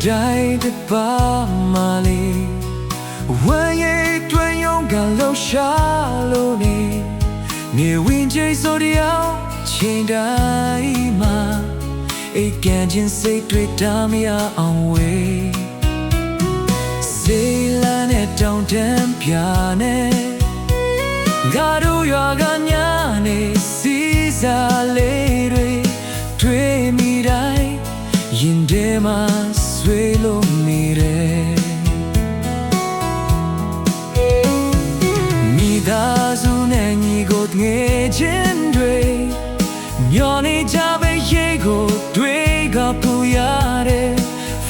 တိုင်းတစ်ပါမာလီဝမ်းရည်တွင်ရုံကလှူရှာလို့နေမြေဝင်ကြီးဆိုတရားချိန်တိုင်းမှာအိတ်ကန်ချင်းစိတ်တွေတားမရအောင်ဝေးစေလန်းနဲ့တောင်တန်းပြာနဲ့ငါတို့ရွာကညာနေစီစားလေးတွေတွေ့မိတိုင်းရင်ထဲမှာဆွေးလို့နေတယ်မိသားစုနဲ့ညီကိုငယ်ချင်းတွေညော်နေကြပဲရေကိုတွေကပူရတယ်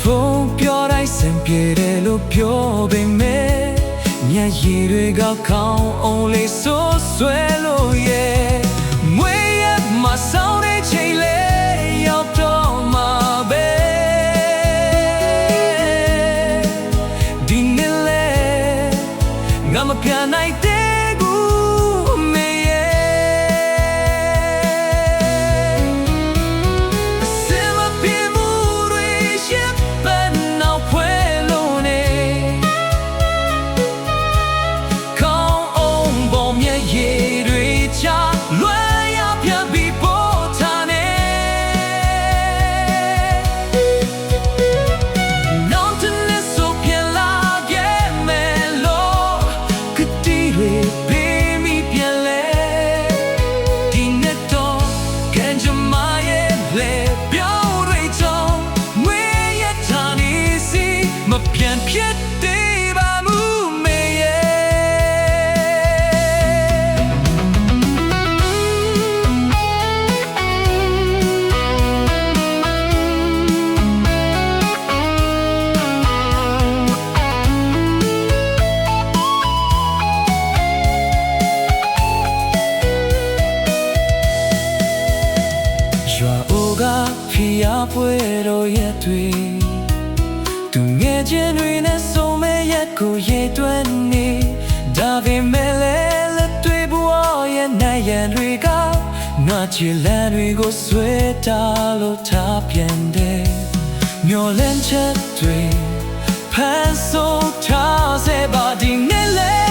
ဖုန်းပြောတိုင်းစံပြေတယ်လို့ပြောပေမဲ့ညရည်တွေကခေါင်းအောင်လေးဆိုးဆွဲလို့ရဲ့မွေးရမဆောင်တဲ့ချိန်လေးရောက်တော့မှာပဲဒီနေ့လေငါမပြန်နိုင်တဲ့ကူမေရဲ့စင်မပြေမှုတွေရှစ်ပတ်နောက်ဖွဲလို့နေခေါင်းအောင်ပေါ်မျက်ရည်တွေချလွှဲရပြန်ပြီးပေါ်ထားနေနောက်တနေ့ဆိုပြန်လာခဲ့မယ်လို့ကတိတွေပေးမိပြန်လဲဒီနေ့တော့ကန်ကြမရဲ့လေပြောင်းတွေကြောင့်ငွေရထားနေစီမပြန်ဖြစ်သေးပါမှုမေရဲ့ရွာအိုကဖီယာပွဲတော်ရဲ့တွေသူငယ်ချင်းတွေနဲ့ဆုံမဲ့ရက်ကိုရေတွက်နေဒါပေမဲ့လည်းလက်တွေဘဝရဲ့နိုင်ရန်တွေကငါချီလန်တွေကိုဆွဲတာလို့ထားပြန်တယ်မျောလန့်ချက်တွေဖန်ဆိုးထားစေပါဒီနေ့လေ